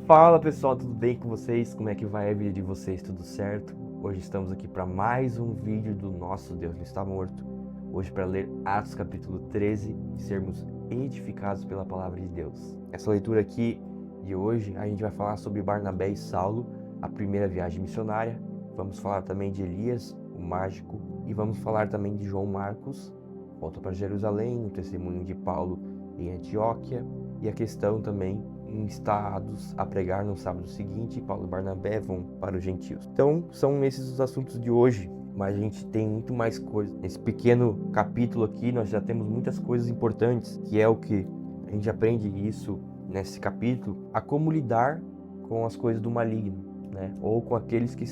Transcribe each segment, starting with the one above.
Fala pessoal, tudo bem com vocês? Como é que vai a vida de vocês? Tudo certo? Hoje estamos aqui para mais um vídeo do nosso Deus não está morto. Hoje para ler Atos capítulo 13 e sermos edificados pela palavra de Deus. Essa leitura aqui de hoje a gente vai falar sobre Barnabé e Saulo, a primeira viagem missionária. Vamos falar também de Elias, o mágico, e vamos falar também de João Marcos, volta para Jerusalém, o testemunho de Paulo em Antioquia e a questão também instados a pregar no sábado seguinte. Paulo e Barnabé vão para os gentios. Então, são esses os assuntos de hoje, mas a gente tem muito mais coisas. Nesse pequeno capítulo aqui, nós já temos muitas coisas importantes, que é o que a gente aprende isso nesse capítulo, a como lidar com as coisas do maligno, né? Ou com aqueles que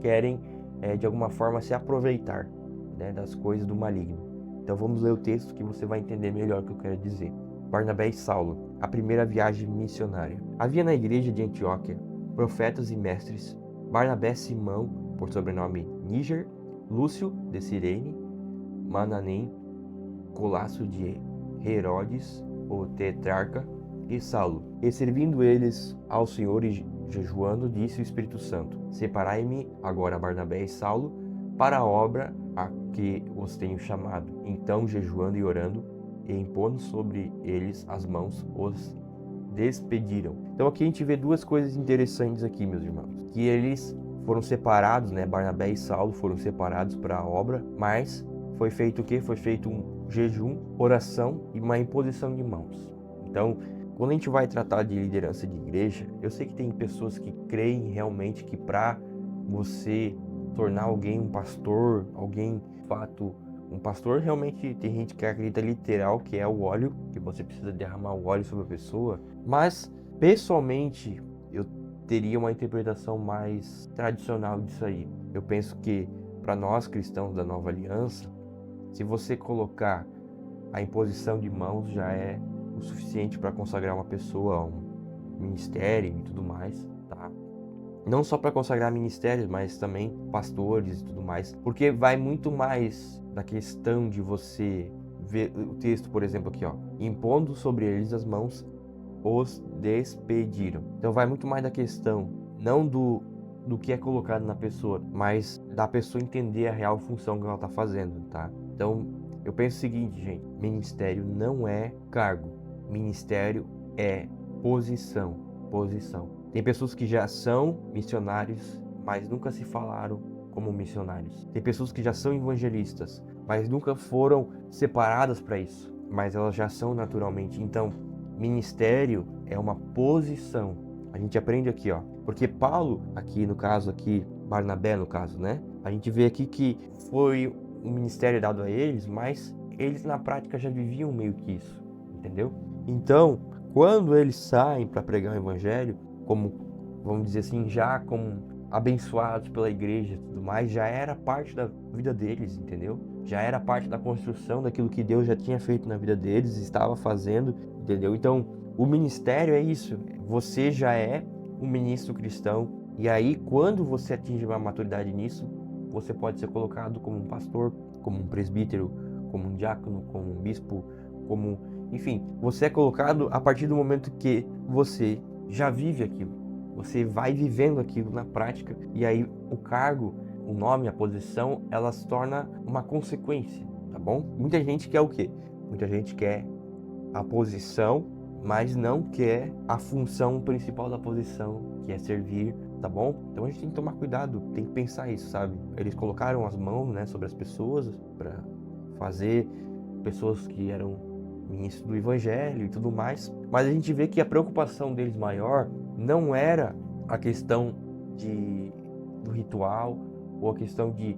querem, de alguma forma, se aproveitar, né, das coisas do maligno. Então, vamos ler o texto que você vai entender melhor o que eu quero dizer. Barnabé e Saulo, a primeira viagem missionária. Havia na igreja de Antioquia profetas e mestres: Barnabé Simão, por sobrenome Níger, Lúcio de Cirene, Manaém, Colasso de Herodes, o tetrarca, e Saulo. E servindo eles ao Senhor e jejuando, disse o Espírito Santo: Separai-me agora Barnabé e Saulo para a obra a que os tenho chamado. Então, jejuando e orando, e impondo sobre eles as mãos, os despediram. Então aqui a gente vê duas coisas interessantes aqui, meus irmãos. Que eles foram separados, né? Barnabé e Saulo foram separados para a obra, mas foi feito o quê? Foi feito um jejum, oração e uma imposição de mãos. Então, quando a gente vai tratar de liderança de igreja, eu sei que tem pessoas que creem realmente que para você tornar alguém um pastor, alguém, de fato, um pastor, realmente tem gente que acredita literal que é o óleo, que você precisa derramar o óleo sobre a pessoa. Mas, pessoalmente, eu teria uma interpretação mais tradicional disso aí. Eu penso que, para nós cristãos da Nova Aliança, se você colocar a imposição de mãos, já é o suficiente para consagrar uma pessoa a um ministério e tudo mais, tá? Não só para consagrar ministérios, mas também pastores e tudo mais, porque vai muito mais da questão de você ver o texto, por exemplo, aqui, ó, impondo sobre eles as mãos, os despediram. Então vai muito mais da questão, não do que é colocado na pessoa, mas da pessoa entender a real função que ela está fazendo, tá? Então eu penso o seguinte, gente: ministério não é cargo, ministério é posição. Tem pessoas que já são missionários, mas nunca se falaram como missionários. Tem pessoas que já são evangelistas, mas nunca foram separadas para isso, mas elas já são naturalmente. Então, ministério é uma posição. A gente aprende aqui, ó, porque Paulo, aqui no caso aqui, Barnabé no caso, né? A gente vê aqui que foi um ministério dado a eles, mas eles na prática já viviam meio que isso, entendeu? Então, quando eles saem para pregar o evangelho, como, vamos dizer assim, já como abençoados pela igreja e tudo mais, já era parte da vida deles, entendeu? Já era parte da construção daquilo que Deus já tinha feito na vida deles, estava fazendo, entendeu? Então, o ministério é isso. Você já é um ministro cristão, e aí, quando você atinge uma maturidade nisso, você pode ser colocado como um pastor, como um presbítero, como um diácono, como um bispo, como... Enfim, você é colocado a partir do momento que você já vive aquilo. Você vai vivendo aquilo na prática, e aí o cargo, o nome, a posição, ela se torna uma consequência, tá bom? Muita gente quer o quê? Muita gente quer a posição, mas não quer a função principal da posição, que é servir, tá bom? Então a gente tem que tomar cuidado, tem que pensar isso, sabe? Eles colocaram as mãos, né, sobre as pessoas para fazer, pessoas que eram ministro do evangelho e tudo mais, mas a gente vê que a preocupação deles maior não era a questão do ritual, ou a questão de,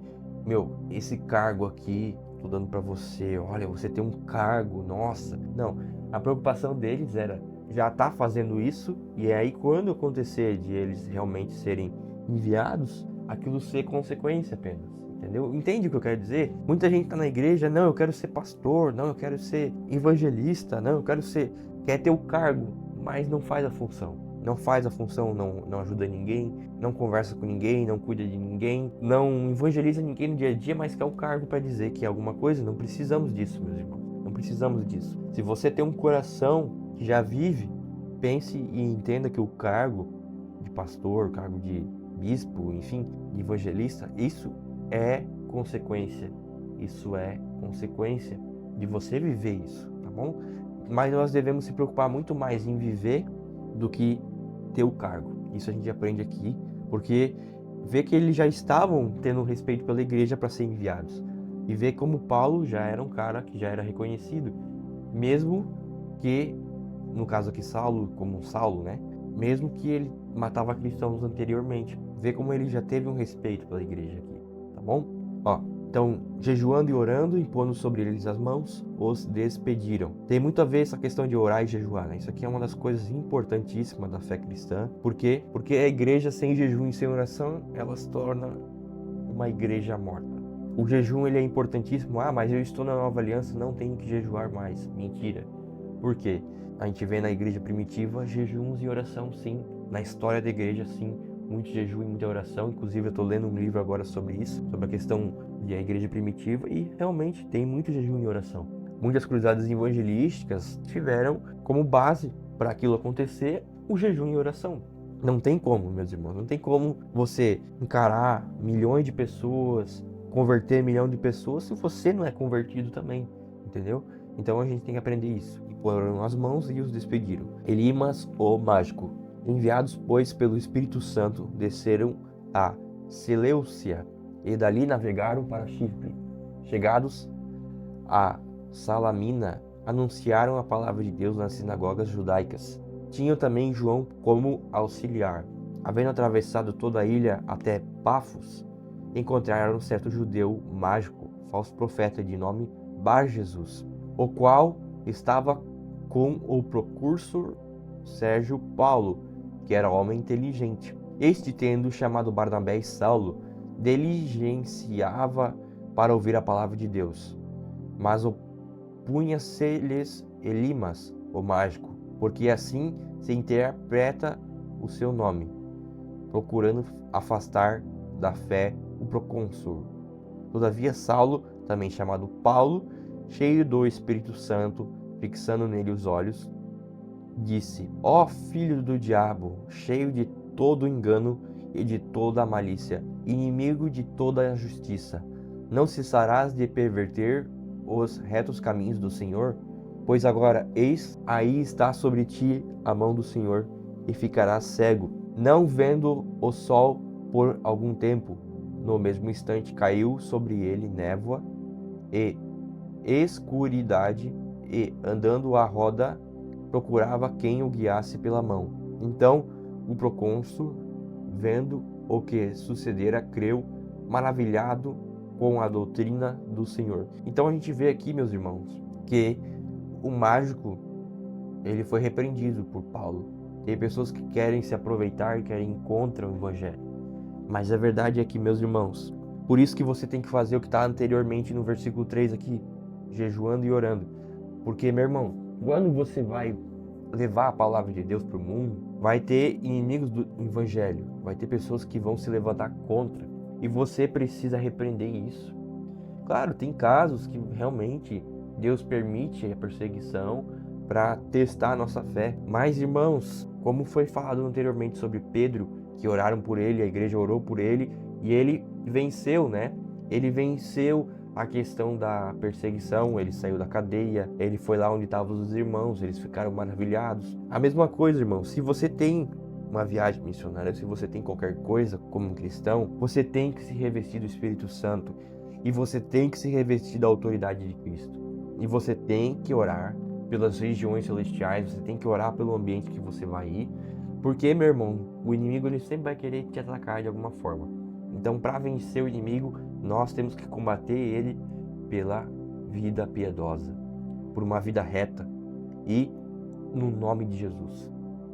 esse cargo aqui, tô dando para você, olha, você tem um cargo, nossa. Não, a preocupação deles era já tá fazendo isso, e aí quando acontecer de eles realmente serem enviados, aquilo ser consequência apenas. Entendeu? Entende o que eu quero dizer? Muita gente tá na igreja, não, eu quero ser pastor, não, eu quero ser evangelista, não, eu quero ser... Quer ter o cargo, mas não faz a função. Não faz a função, não ajuda ninguém, não conversa com ninguém, não cuida de ninguém, não evangeliza ninguém no dia a dia, mas quer o cargo para dizer que é alguma coisa. Não precisamos disso, meus irmãos. Não precisamos disso. Se você tem um coração que já vive, pense e entenda que o cargo de pastor, cargo de bispo, enfim, de evangelista, isso é consequência. Isso é consequência de você viver isso, tá bom? Mas nós devemos se preocupar muito mais em viver do que ter o cargo. Isso a gente aprende aqui, porque vê que eles já estavam tendo respeito pela igreja para ser enviados. E vê como Paulo já era um cara que já era reconhecido, mesmo que, no caso aqui Saulo, como Saulo, né? Mesmo que ele matava cristãos anteriormente. Vê como ele já teve um respeito pela igreja aqui, tá bom? Ó, então, jejuando e orando, impondo sobre eles as mãos, os despediram. Tem muito a ver essa questão de orar e jejuar, né? Isso aqui é uma das coisas importantíssimas da fé cristã. Por quê? Porque a igreja sem jejum e sem oração, ela se torna uma igreja morta. O jejum, ele é importantíssimo. Ah, mas eu estou na nova aliança, não tenho que jejuar mais. Mentira. Por quê? A gente vê na igreja primitiva jejuns e oração, sim. Na história da igreja, sim. Muito jejum e muita oração. Inclusive, eu estou lendo um livro agora sobre isso, sobre a questão da igreja primitiva, e realmente tem muito jejum e oração. Muitas cruzadas evangelísticas tiveram como base para aquilo acontecer o jejum e oração. Não tem como, meus irmãos, não tem como você encarar milhões de pessoas, converter milhão de pessoas se você não é convertido também, entendeu? Então a gente tem que aprender isso. E foram as mãos e os despediram. Elimas, o mágico, enviados, pois, pelo Espírito Santo, desceram a Seleucia e dali navegaram para Chipre. Chegados a Salamina, anunciaram a palavra de Deus nas sinagogas judaicas. Tinham também João como auxiliar. Havendo atravessado toda a ilha até Pafos, encontraram um certo judeu mágico, falso profeta de nome Bar-Jesus, o qual estava com o procursor Sérgio Paulo, que era homem inteligente. Este, tendo chamado Barnabé e Saulo, diligenciava para ouvir a palavra de Deus. Mas opunha-se-lhes Elimas, o mágico, porque assim se interpreta o seu nome, procurando afastar da fé o procônsul. Todavia Saulo, também chamado Paulo, cheio do Espírito Santo, fixando nele os olhos, disse: Ó filho do diabo, cheio de todo engano e de toda a malícia, inimigo de toda a justiça, não cessarás de perverter os retos caminhos do Senhor? Pois agora, eis, aí está sobre ti a mão do Senhor, e ficarás cego, não vendo o sol por algum tempo. No mesmo instante caiu sobre ele névoa e escuridade, e, andando à roda, procurava quem o guiasse pela mão. Então o procônsul, vendo o que sucedera, creu, maravilhado com a doutrina do Senhor. Então a gente vê aqui, meus irmãos, que o mágico, ele foi repreendido por Paulo. Tem pessoas que querem se aproveitar e querem contra o evangelho. Mas a verdade é que, meus irmãos, por isso que você tem que fazer o que está anteriormente no versículo 3 aqui, jejuando e orando. Porque, meu irmão, quando você vai levar a palavra de Deus para o mundo, vai ter inimigos do evangelho, vai ter pessoas que vão se levantar contra, e você precisa repreender isso. Claro, tem casos que realmente Deus permite a perseguição para testar a nossa fé. Mas, irmãos, como foi falado anteriormente sobre Pedro, que oraram por ele, a igreja orou por ele, e ele venceu, né? Ele venceu a questão da perseguição, ele saiu da cadeia, ele foi lá onde estavam os irmãos, eles ficaram maravilhados. A mesma coisa, irmão, se você tem uma viagem missionária, se você tem qualquer coisa como um cristão, você tem que se revestir do Espírito Santo, e você tem que se revestir da autoridade de Cristo, e você tem que orar pelas regiões celestiais, você tem que orar pelo ambiente que você vai ir, porque, meu irmão, o inimigo ele sempre vai querer te atacar de alguma forma. Então, para vencer o inimigo, nós temos que combater ele pela vida piedosa, por uma vida reta e no nome de Jesus.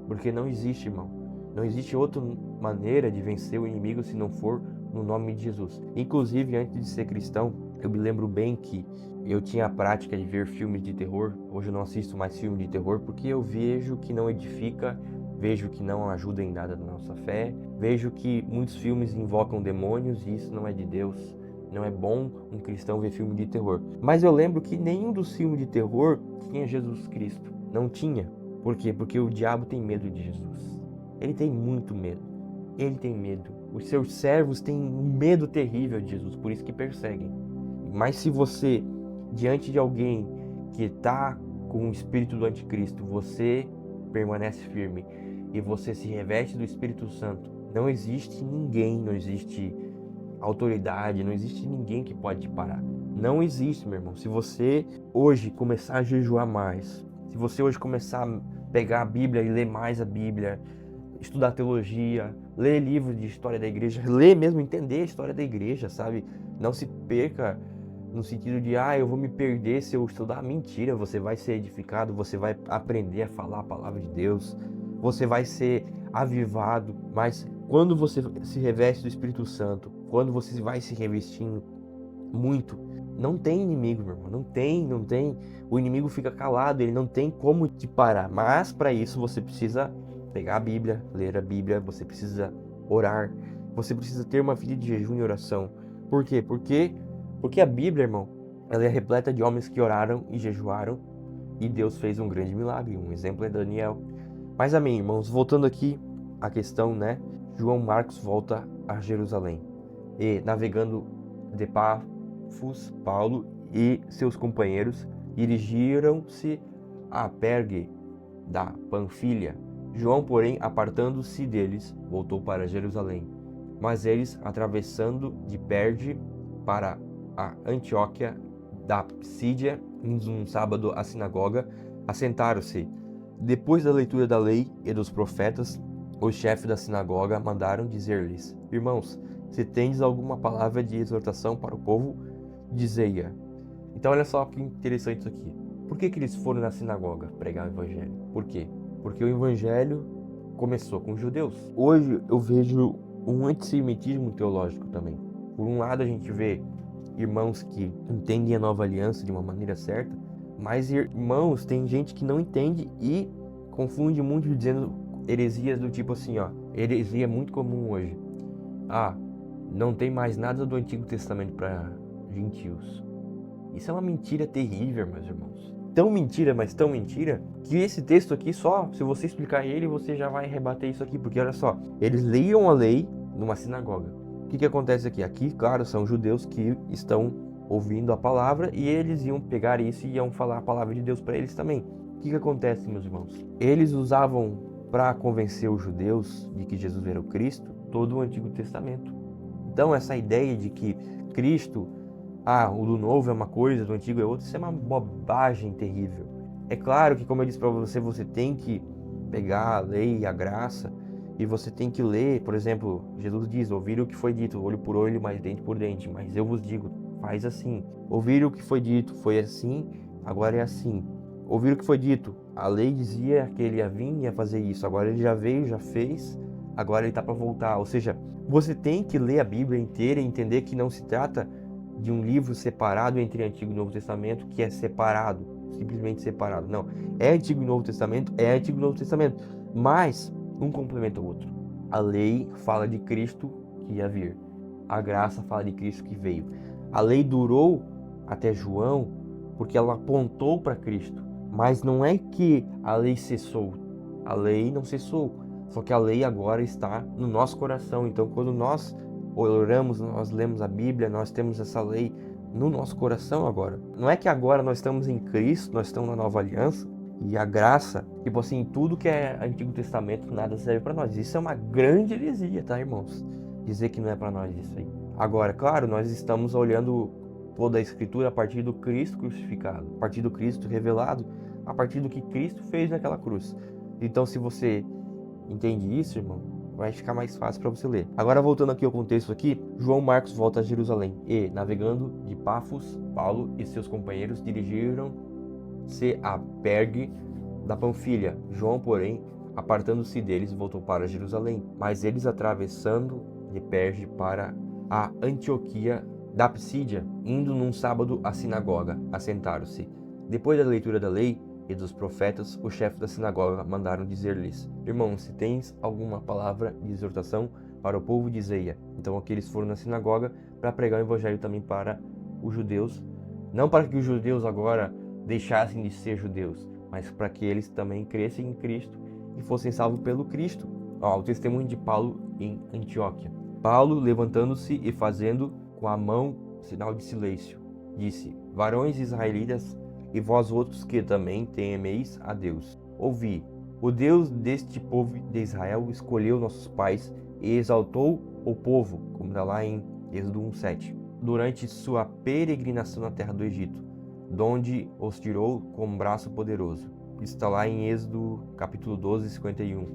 Porque não existe, irmão, não existe outra maneira de vencer o inimigo se não for no nome de Jesus. Inclusive, antes de ser cristão, eu me lembro bem que eu tinha a prática de ver filmes de terror. Hoje eu não assisto mais filme de terror porque eu vejo que não edifica, vejo que não ajuda em nada na nossa fé, vejo que muitos filmes invocam demônios e isso não é de Deus. Não é bom um cristão ver filme de terror. Mas eu lembro que nenhum dos filmes de terror tinha Jesus Cristo. Não tinha. Por quê? Porque o diabo tem medo de Jesus. ele tem muito medo. Ele tem medo. Os seus servos têm um medo terrível de Jesus, por isso que perseguem. Mas se você, diante de alguém que está com o espírito do anticristo, você permanece firme e você se reveste do Espírito Santo, não existe ninguém, não existe autoridade, não existe ninguém que pode te parar. Não existe, meu irmão. Se você hoje começar a jejuar mais, se você hoje começar a pegar a Bíblia e ler mais a Bíblia, estudar teologia, ler livros de história da igreja, ler mesmo, entender a história da igreja, sabe? Não se perca no sentido de, eu vou me perder se eu estudar. Mentira, você vai ser edificado, você vai aprender a falar a palavra de Deus, você vai ser avivado, mas quando você se reveste do Espírito Santo, quando você vai se revestindo muito, não tem inimigo, meu irmão, não tem. O inimigo fica calado, ele não tem como te parar, mas para isso você precisa pegar a Bíblia, ler a Bíblia, você precisa orar, você precisa ter uma vida de jejum e oração. Por quê? Porque a Bíblia, irmão, ela é repleta de homens que oraram e jejuaram e Deus fez um grande milagre. Um exemplo é Daniel. Mas amém, irmãos, voltando aqui à questão, né? João Marcos volta a Jerusalém e navegando de Pafos, Paulo e seus companheiros dirigiram-se a Pergue da Panfilha. João, porém, apartando-se deles, voltou para Jerusalém. Mas eles, atravessando de Perge para a Antioquia da Psídia, indo num sábado à sinagoga, assentaram-se. Depois da leitura da lei e dos profetas, os chefes da sinagoga mandaram dizer-lhes: Irmãos, se tendes alguma palavra de exortação para o povo, dizei-a. Então olha só que interessante isso aqui. Por que eles foram na sinagoga pregar o evangelho? Por quê? Porque o evangelho começou com os judeus. Hoje eu vejo um antissemitismo teológico também. Por um lado a gente vê irmãos que entendem a nova aliança de uma maneira certa, mas irmãos, tem gente que não entende e confunde muito dizendo heresias do tipo assim, heresia é muito comum hoje. Não tem mais nada do Antigo Testamento para gentios. Isso é uma mentira terrível, meus irmãos. Tão mentira, mas tão mentira, que esse texto aqui só, se você explicar ele, você já vai rebater isso aqui. Porque olha só, eles liam a lei numa sinagoga. O que acontece aqui? Aqui, claro, são judeus que estão ouvindo a palavra e eles iam pegar isso e iam falar a palavra de Deus para eles também. O que acontece, meus irmãos? Eles usavam, para convencer os judeus de que Jesus era o Cristo, todo o Antigo Testamento. Então essa ideia de que Cristo, o do novo é uma coisa, do antigo é outra, isso é uma bobagem terrível. É claro que, como eu disse para você, você tem que pegar a lei e a graça e você tem que ler, por exemplo, Jesus diz, ouvir o que foi dito, olho por olho, mas dente por dente, mas eu vos digo, faz assim. Ouvir o que foi dito, foi assim, agora é assim. Ouvir o que foi dito, a lei dizia que ele ia vir e ia fazer isso, agora ele já veio, já fez, agora ele está para voltar. Ou seja, você tem que ler a Bíblia inteira e entender que não se trata de um livro separado entre Antigo e Novo Testamento, que é separado, simplesmente separado. Não, é Antigo e Novo Testamento, é Antigo e Novo Testamento, mas um complementa o outro. A lei fala de Cristo que ia vir, a graça fala de Cristo que veio. A lei durou até João porque ela apontou para Cristo, mas não é que a lei cessou, a lei não cessou, só que a lei agora está no nosso coração. Então quando nós oramos, nós lemos a Bíblia, nós temos essa lei no nosso coração agora. Não é que agora nós estamos em Cristo, nós estamos na nova aliança e a graça, tipo assim, tudo que é Antigo Testamento, nada serve para nós. Isso é uma grande heresia, tá, irmãos? Dizer que não é para nós isso aí. Agora, claro, nós estamos olhando toda a Escritura a partir do Cristo crucificado, a partir do Cristo revelado, a partir do que Cristo fez naquela cruz. Então, se você entende isso, irmão, vai ficar mais fácil para você ler. Agora, voltando aqui ao contexto aqui, João Marcos volta a Jerusalém e, navegando de Pafos, Paulo e seus companheiros dirigiram-se a Pergue da Panfilha. João, porém, apartando-se deles, voltou para Jerusalém. Mas eles, atravessando de Perge para a Antioquia da Psídia, indo num sábado à sinagoga, assentaram-se. Depois da leitura da lei e dos profetas, os chefes da sinagoga mandaram dizer-lhes: Irmãos, se tens alguma palavra de exortação para o povo, dizei-a. Então aqueles foram na sinagoga para pregar o evangelho também para os judeus, não para que os judeus agora deixassem de ser judeus, mas para que eles também crescem em Cristo e fossem salvos pelo Cristo. Ó, o testemunho de Paulo em Antioquia. Paulo, levantando-se e fazendo com a mão sinal de silêncio, disse: Varões israelitas, e vós outros que também temeis a Deus, ouvi. O Deus deste povo de Israel escolheu nossos pais e exaltou o povo, como está lá em Êxodo 1:7, durante sua peregrinação na terra do Egito, donde os tirou com um braço poderoso. Isso está lá em Êxodo capítulo 12, 51.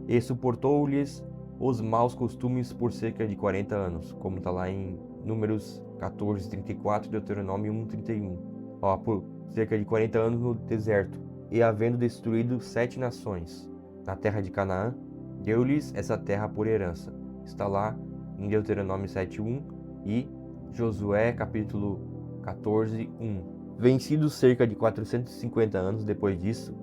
E suportou-lhes os maus costumes por cerca de 40 anos, como está lá em Números 14, 34 e Deuteronômio 1, 31. Ó, por cerca de 40 anos no deserto. E havendo destruído 7 nações na terra de Canaã, deu-lhes essa terra por herança. Está lá em Deuteronômio 7:1 e Josué capítulo 14:1. Vencidos cerca de 450 anos depois disso,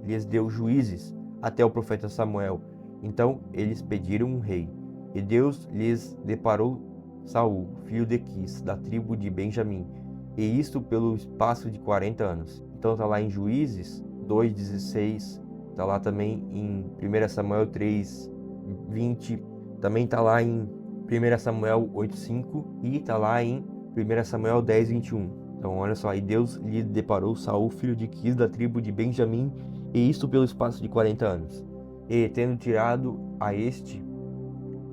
lhes deu juízes até o profeta Samuel. Então eles pediram um rei, e Deus lhes deparou Saul, filho de Quis, da tribo de Benjamim, e isto pelo espaço de 40 anos. Então está lá em Juízes 2:16, está lá também em 1 Samuel 3:20, também está lá em 1 Samuel 8:5 e está lá em 1 Samuel 10:21. Então olha só, e Deus lhe deparou Saul, filho de Quis, da tribo de Benjamim, e isto pelo espaço de 40 anos. E tendo tirado a este,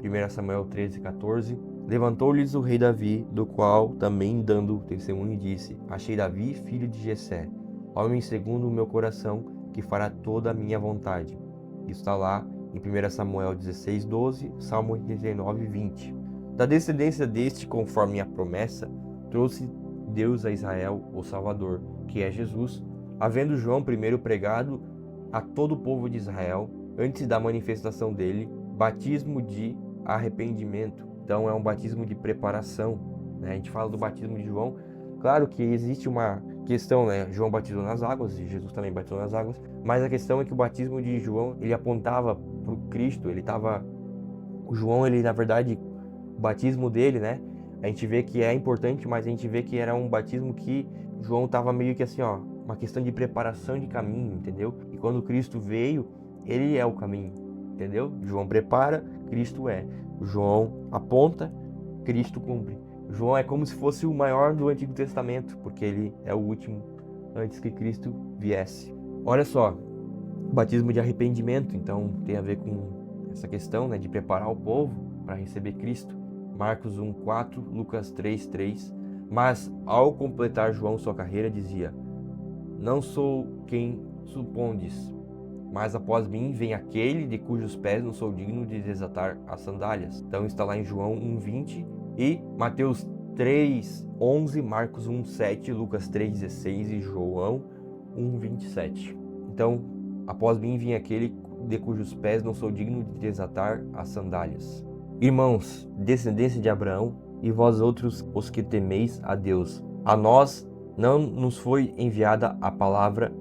1 Samuel 13:14, levantou-lhes o rei Davi, do qual também dando testemunho disse: Achei Davi, filho de Jessé, homem segundo o meu coração, que fará toda a minha vontade. Isso está lá em 1 Samuel 16:12, Salmo 89:20. Da descendência deste, conforme a promessa, trouxe Deus a Israel o Salvador, que é Jesus, havendo João primeiro pregado a todo o povo de Israel, antes da manifestação dele, batismo de arrependimento. Então é um batismo de preparação, né? A gente fala do batismo de João. Claro que existe uma questão, né? João batizou nas águas e Jesus também batizou nas águas, mas a questão é que o batismo de João, ele apontava para o Cristo. O João, ele na verdade, o batismo dele, né? A gente vê que é importante, mas a gente vê que era um batismo que João estava meio que assim, ó, uma questão de preparação de caminho, entendeu? E quando Cristo veio, ele é o caminho, entendeu? João prepara, Cristo é. João aponta, Cristo cumpre. João é como se fosse o maior do Antigo Testamento, porque ele é o último antes que Cristo viesse. Olha só, batismo de arrependimento, então tem a ver com essa questão, né, de preparar o povo para receber Cristo. Marcos 1:4, Lucas 3:3. Mas ao completar João sua carreira dizia: Não sou quem supondes, mas após mim vem aquele de cujos pés não sou digno de desatar as sandálias. Então está lá em João 1:20 e Mateus 3:11, Marcos 1:7, Lucas 3:16 e João 1:27. Então, após mim vem aquele de cujos pés não sou digno de desatar as sandálias. Irmãos, descendência de Abraão, e vós outros os que temeis a Deus, a nós não nos foi enviada a palavra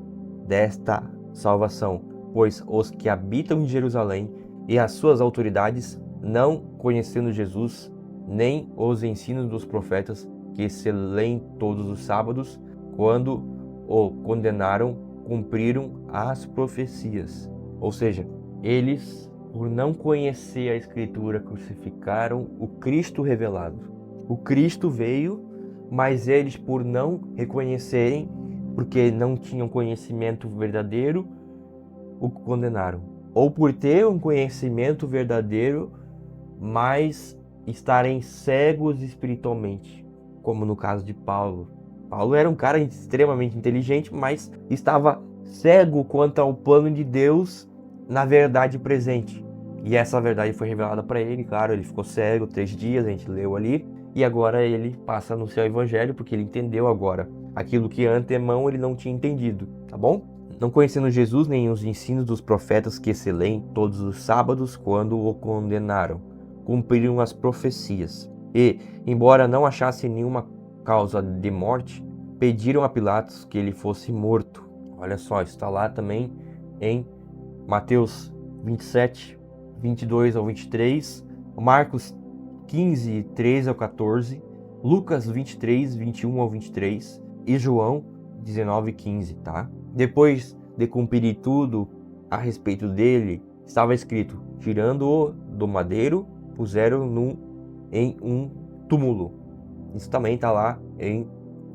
desta salvação, pois os que habitam em Jerusalém e as suas autoridades, não conhecendo Jesus, nem os ensinos dos profetas que se leem todos os sábados, quando o condenaram, cumpriram as profecias. Ou seja, eles, por não conhecer a Escritura, crucificaram o Cristo revelado. O Cristo veio, mas eles, por não reconhecerem, porque não tinham conhecimento verdadeiro, o condenaram. Ou por ter um conhecimento verdadeiro, mas estarem cegos espiritualmente, como no caso de Paulo. Paulo era um cara extremamente inteligente, mas estava cego quanto ao plano de Deus na verdade presente. E essa verdade foi revelada para ele, claro, ele ficou cego 3 dias, a gente leu ali, e agora ele passa a anunciar o evangelho, porque ele entendeu agora aquilo que antemão ele não tinha entendido, tá bom? Não conhecendo Jesus nem os ensinos dos profetas que se leem todos os sábados quando o condenaram, cumpriram as profecias. E, embora não achassem nenhuma causa de morte, pediram a Pilatos que ele fosse morto. Olha só, está lá também em Mateus 27, 22 ao 23, Marcos 15, 13 ao 14, Lucas 23, 21 ao 23 e João 19, 15, tá? Depois de cumprir tudo a respeito dele, estava escrito: tirando-o do madeiro, puseram-no em um túmulo. Isso também está lá em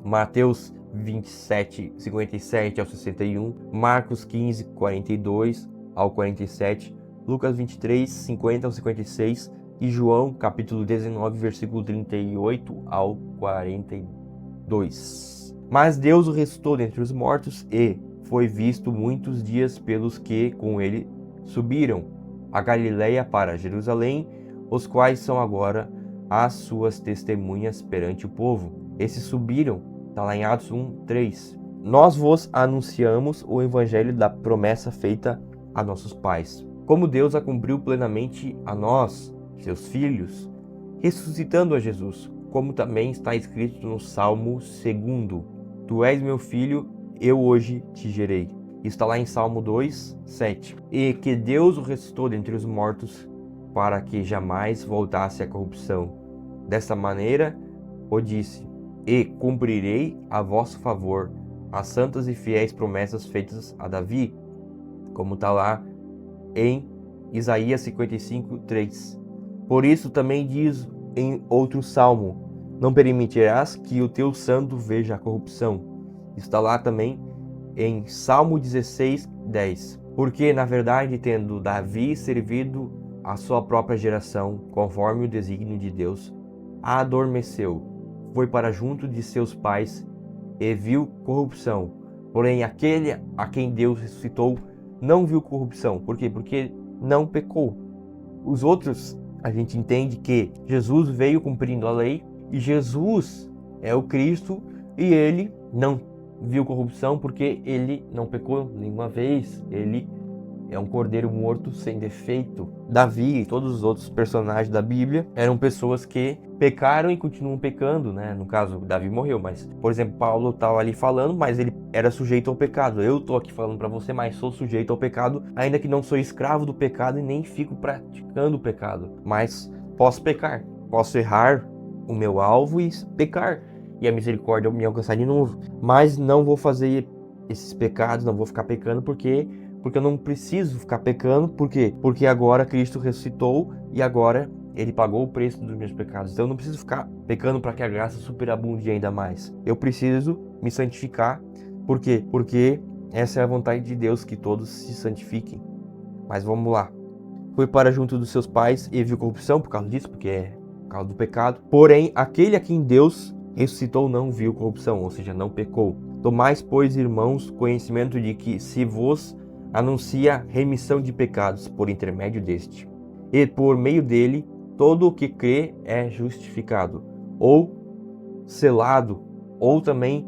Mateus 27, 57 ao 61, Marcos 15, 42 ao 47, Lucas 23, 50 ao 56 e João capítulo 19, versículo 38 ao 42. Mas Deus o ressuscitou dentre os mortos e foi visto muitos dias pelos que com ele subiram a Galiléia para Jerusalém, os quais são agora as suas testemunhas perante o povo. Esses subiram, está lá em Atos 1, 3. Nós vos anunciamos o evangelho da promessa feita a nossos pais, como Deus a cumpriu plenamente a nós, seus filhos, ressuscitando a Jesus, como também está escrito no Salmo 2: Tu és meu filho, eu hoje te gerei. Está lá em Salmo 2, 7. E que Deus o ressuscitou dentre os mortos, para que jamais voltasse à corrupção. Desta maneira o disse: E cumprirei a vosso favor as santas e fiéis promessas feitas a Davi, como está lá em Isaías 55, 3. Por isso também diz em outro salmo: Não permitirás que o teu santo veja a corrupção. Está lá também em Salmo 16, 10. Porque, na verdade, tendo Davi servido a sua própria geração, conforme o desígnio de Deus, a adormeceu, foi para junto de seus pais e viu corrupção. Porém, aquele a quem Deus ressuscitou não viu corrupção. Por quê? Porque não pecou. Os outros, a gente entende que Jesus veio cumprindo a lei e Jesus é o Cristo e ele não viu corrupção porque ele não pecou nenhuma vez. Ele é um cordeiro morto sem defeito. Davi e todos os outros personagens da Bíblia eram pessoas que pecaram e continuam pecando, né? No caso, Davi morreu, mas, por exemplo, Paulo estava ali falando, mas ele era sujeito ao pecado. Eu estou aqui falando para você, mas sou sujeito ao pecado, ainda que não sou escravo do pecado e nem fico praticando o pecado. Mas posso pecar, posso errar o meu alvo e pecar, e a misericórdia me alcançar de novo. Mas não vou fazer esses pecados, não vou ficar pecando porque eu não preciso ficar pecando. Por quê? Porque agora Cristo ressuscitou e agora ele pagou o preço dos meus pecados. Então eu não preciso ficar pecando para que a graça superabunde ainda mais. Eu preciso me santificar. Por quê? Porque essa é a vontade de Deus, que todos se santifiquem. Mas vamos lá. Foi para junto dos seus pais e viu corrupção por causa disso, porque é por causa do pecado. Porém, aquele a quem Deus ressuscitou não viu corrupção, ou seja, não pecou. Tomais, pois, irmãos, conhecimento de que se vos anuncia remissão de pecados por intermédio deste, e por meio dele todo o que crê é justificado, ou selado, ou também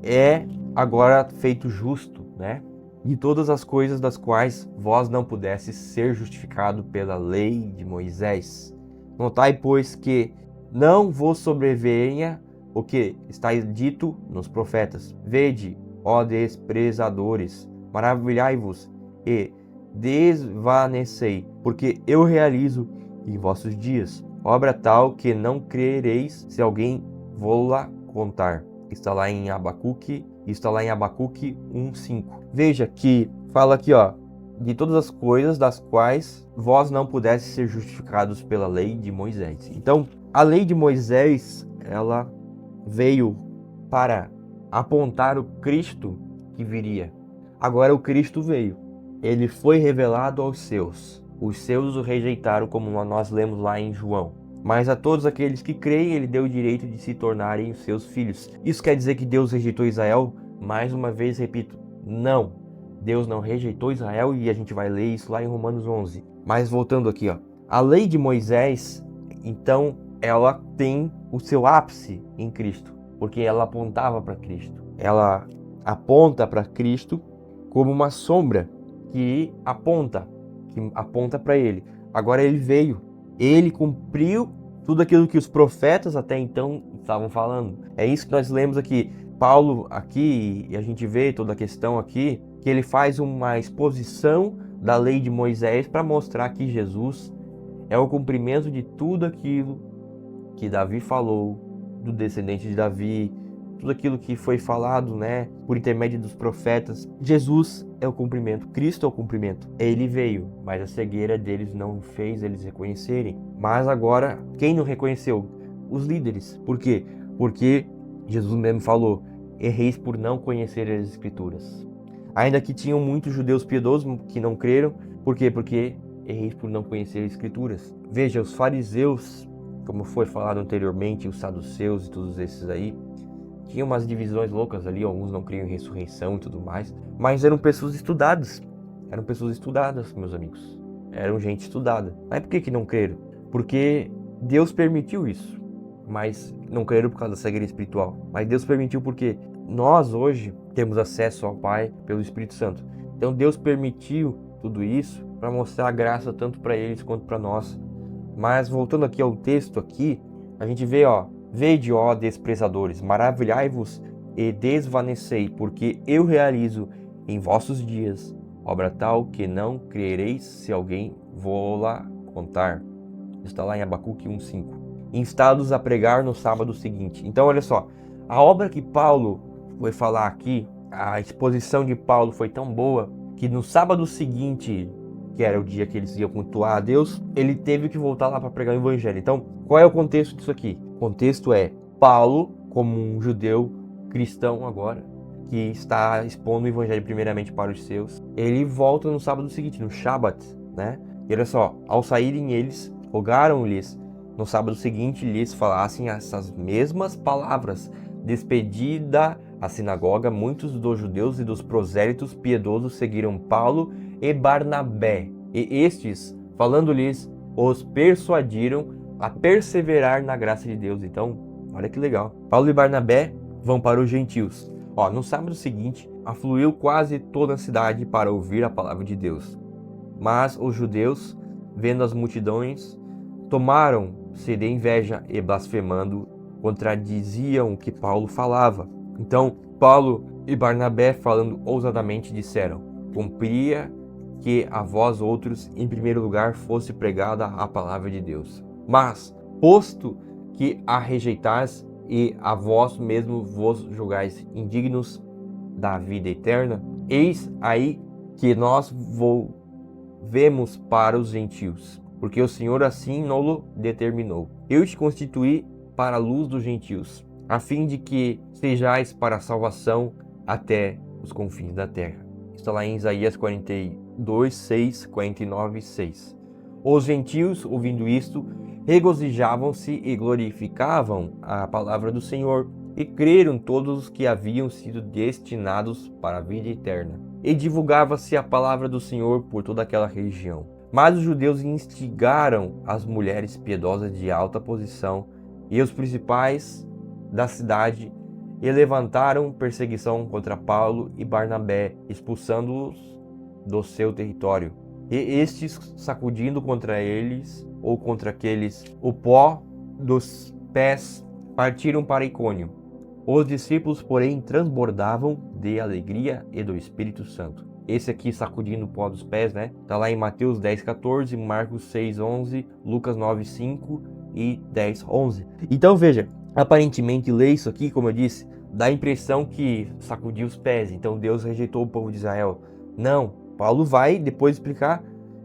é agora feito justo, né? De todas as coisas das quais vós não pudesses ser justificado pela lei de Moisés. Notai, pois, que não vos sobrevenha o que está dito nos profetas: Vede, ó desprezadores, maravilhai-vos e desvanecei, porque eu realizo em vossos dias obra tal que não crereis se alguém vô-la contar. Está lá em Abacuque 1:5. Veja que fala aqui, ó, de todas as coisas das quais vós não pudesseis ser justificados pela lei de Moisés. Então, a lei de Moisés, ela veio para apontar o Cristo que viria. Agora o Cristo veio. Ele foi revelado aos seus. Os seus o rejeitaram, como nós lemos lá em João. Mas a todos aqueles que creem, ele deu o direito de se tornarem os seus filhos. Isso quer dizer que Deus rejeitou Israel? Mais uma vez, repito, não. Deus não rejeitou Israel e a gente vai ler isso lá em Romanos 11. Mas voltando aqui, ó. A lei de Moisés, então, ela tem o seu ápice em Cristo, porque ela apontava para Cristo. Ela aponta para Cristo como uma sombra que aponta para ele. Agora ele veio, ele cumpriu tudo aquilo que os profetas até então estavam falando. É isso que nós lemos aqui. Paulo aqui, e a gente vê toda a questão aqui, que ele faz uma exposição da lei de Moisés para mostrar que Jesus é o cumprimento de tudo aquilo que Davi falou, do descendente de Davi, tudo aquilo que foi falado, né, por intermédio dos profetas. Jesus é o cumprimento, Cristo é o cumprimento. Ele veio, mas a cegueira deles não fez eles reconhecerem. Mas agora, quem não reconheceu? Os líderes. Por quê? Porque Jesus mesmo falou: erreis por não conhecer as Escrituras. Ainda que tinham muitos judeus piedosos que não creram. Por quê? Porque erreis por não conhecer as Escrituras. Veja, os fariseus, como foi falado anteriormente, os saduceus e todos esses aí, tinham umas divisões loucas ali, alguns não criam em ressurreição e tudo mais, mas eram pessoas estudadas. Eram pessoas estudadas, meus amigos. Eram gente estudada. Mas por que não creram? Porque Deus permitiu isso. Mas não creram por causa da cegueira espiritual. Mas Deus permitiu porque nós hoje temos acesso ao Pai pelo Espírito Santo. Então Deus permitiu tudo isso para mostrar a graça tanto para eles quanto para nós. Mas voltando aqui ao texto aqui, a gente vê, vede, ó desprezadores, maravilhai-vos e desvanecei, porque eu realizo em vossos dias obra tal que não crereis se alguém vô-la contar. Está lá em Abacuque 1:5. Instados a pregar no sábado seguinte. Então, olha só, a obra que Paulo foi falar aqui, a exposição de Paulo foi tão boa que no sábado seguinte, que era o dia que eles iam cultuar a Deus, ele teve que voltar lá para pregar o evangelho. Então, qual é o contexto disso aqui? O contexto é Paulo, como um judeu cristão agora, que está expondo o evangelho primeiramente para os seus, ele volta no sábado seguinte, no Shabat, né? E olha só, ao saírem eles, rogaram-lhes no sábado seguinte lhes falassem essas mesmas palavras. Despedida a sinagoga, muitos dos judeus e dos prosélitos piedosos seguiram Paulo e Barnabé, e estes, falando-lhes, os persuadiram a perseverar na graça de Deus. Então, olha que legal. Paulo e Barnabé vão para os gentios. No sábado seguinte, afluiu quase toda a cidade para ouvir a palavra de Deus. Mas os judeus, vendo as multidões, tomaram-se de inveja e, blasfemando, contradiziam o que Paulo falava. Então, Paulo e Barnabé, falando ousadamente, disseram: cumpria que a vós outros, em primeiro lugar, fosse pregada a palavra de Deus. Mas, posto que a rejeitais e a vós mesmo vos julgais indignos da vida eterna, eis aí que nós volvemos para os gentios, porque o Senhor assim nolo determinou. Eu te constituí para a luz dos gentios, a fim de que sejais para a salvação até os confins da terra. Está lá em Isaías 42, 6, 49, 6. Os gentios, ouvindo isto, regozijavam-se e glorificavam a palavra do Senhor, e creram todos os que haviam sido destinados para a vida eterna. E divulgava-se a palavra do Senhor por toda aquela região. Mas os judeus instigaram as mulheres piedosas de alta posição e os principais da cidade, e levantaram perseguição contra Paulo e Barnabé, expulsando-os do seu território. E estes, sacudindo contra eles, ou contra aqueles, o pó dos pés, partiram para Icônio. Os discípulos, porém, transbordavam de alegria e do Espírito Santo. Esse aqui, sacudindo o pó dos pés, né? Tá lá em Mateus 10:14, Marcos 6:11, Lucas 9:5 e 10:11. Então veja, aparentemente ler isso aqui, como eu disse, dá a impressão que sacudiu os pés, então Deus rejeitou o povo de Israel. Não, Paulo vai depois explicar.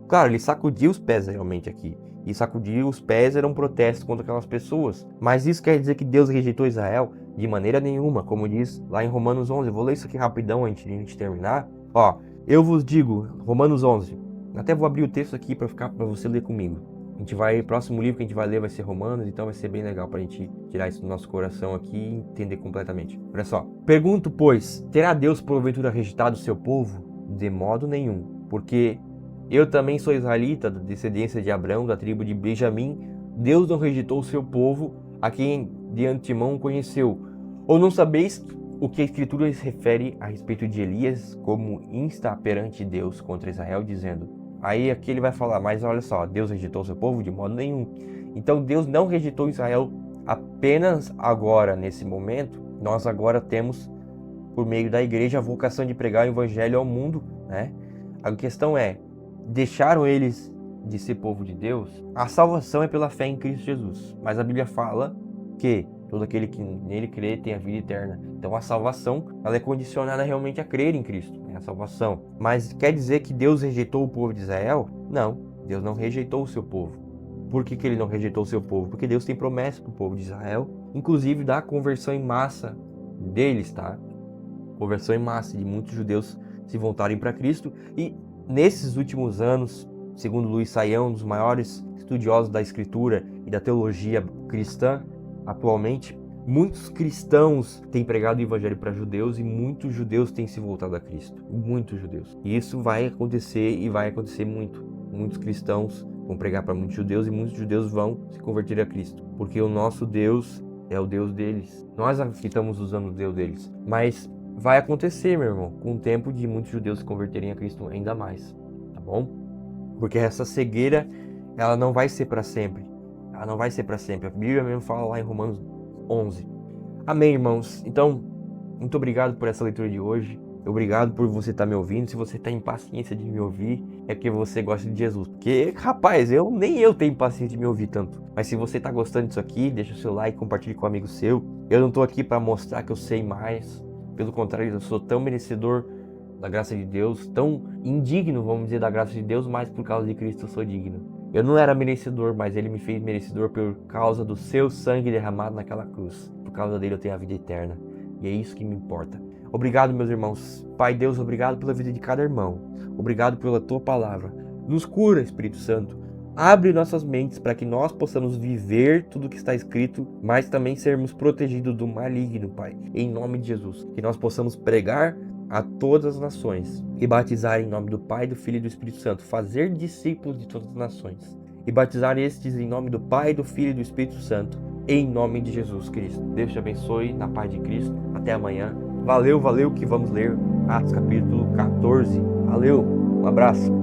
Claro, ele sacudiu os pés realmente aqui. E sacudir os pés era um protesto contra aquelas pessoas. Mas isso quer dizer que Deus rejeitou Israel? De maneira nenhuma, como diz lá em Romanos 11. Eu vou ler isso aqui rapidão antes de a gente terminar. Eu vos digo, Romanos 11. Até vou abrir o texto aqui para você ler comigo. O próximo livro que a gente vai ler vai ser Romanos, então vai ser bem legal para a gente tirar isso do nosso coração aqui e entender completamente. Olha só. Pergunto, pois, terá Deus porventura rejeitado o seu povo? De modo nenhum, porque eu também sou israelita, da descendência de Abraão, da tribo de Benjamim. Deus não rejeitou o seu povo, a quem de antemão conheceu. Ou não sabeis o que a Escritura refere a respeito de Elias, como insta perante Deus contra Israel, dizendo... Aí aqui ele vai falar, mas olha só, Deus rejeitou o seu povo? De modo nenhum. Então Deus não rejeitou Israel apenas agora, nesse momento. Nós agora temos, por meio da igreja, a vocação de pregar o evangelho ao mundo, né? A questão é, deixaram eles de ser povo de Deus? A salvação é pela fé em Cristo Jesus. Mas a Bíblia fala que Todo aquele que nele crê tem a vida eterna. Então a salvação, ela é condicionada realmente a crer em Cristo, né? A salvação. Mas quer dizer que Deus rejeitou o povo de Israel? Não, Deus não rejeitou o seu povo. Por que ele não rejeitou o seu povo? Porque Deus tem promessa para o povo de Israel, inclusive da conversão em massa deles, tá? Conversão em massa de muitos judeus se voltarem para Cristo. E nesses últimos anos, segundo Luiz Saião, um dos maiores estudiosos da Escritura e da teologia cristã atualmente, muitos cristãos têm pregado o evangelho para judeus e muitos judeus têm se voltado a Cristo. Muitos judeus. E isso vai acontecer e vai acontecer muito. Muitos cristãos vão pregar para muitos judeus e muitos judeus vão se converter a Cristo. Porque o nosso Deus é o Deus deles. Nós que estamos usando o Deus deles. Mas vai acontecer, meu irmão, com o tempo de muitos judeus se converterem a Cristo ainda mais. Tá bom? Porque essa cegueira, ela não vai ser para sempre. Ela não vai ser para sempre. A Bíblia mesmo fala lá em Romanos 11. Amém, irmãos? Então, muito obrigado por essa leitura de hoje. Obrigado por você estar me ouvindo. Se você está em paciência de me ouvir, é porque você gosta de Jesus. Porque, rapaz, nem eu tenho paciência de me ouvir tanto. Mas se você está gostando disso aqui, deixa o seu like, compartilhe com um amigo seu. Eu não estou aqui para mostrar que eu sei mais. Pelo contrário, eu sou tão merecedor da graça de Deus, tão indigno, vamos dizer, da graça de Deus, mas por causa de Cristo eu sou digno. Eu não era merecedor, mas Ele me fez merecedor por causa do seu sangue derramado naquela cruz. Por causa dele eu tenho a vida eterna. E é isso que me importa. Obrigado, meus irmãos. Pai Deus, obrigado pela vida de cada irmão. Obrigado pela Tua palavra. Nos cura, Espírito Santo. Abre nossas mentes para que nós possamos viver tudo o que está escrito, mas também sermos protegidos do maligno, Pai. Em nome de Jesus. Que nós possamos pregar a todas as nações e batizar em nome do Pai, do Filho e do Espírito Santo. Fazer discípulos de todas as nações. E batizar estes em nome do Pai, do Filho e do Espírito Santo. Em nome de Jesus Cristo. Deus te abençoe na paz de Cristo. Até amanhã. Valeu, que vamos ler Atos capítulo 14. Valeu, um abraço.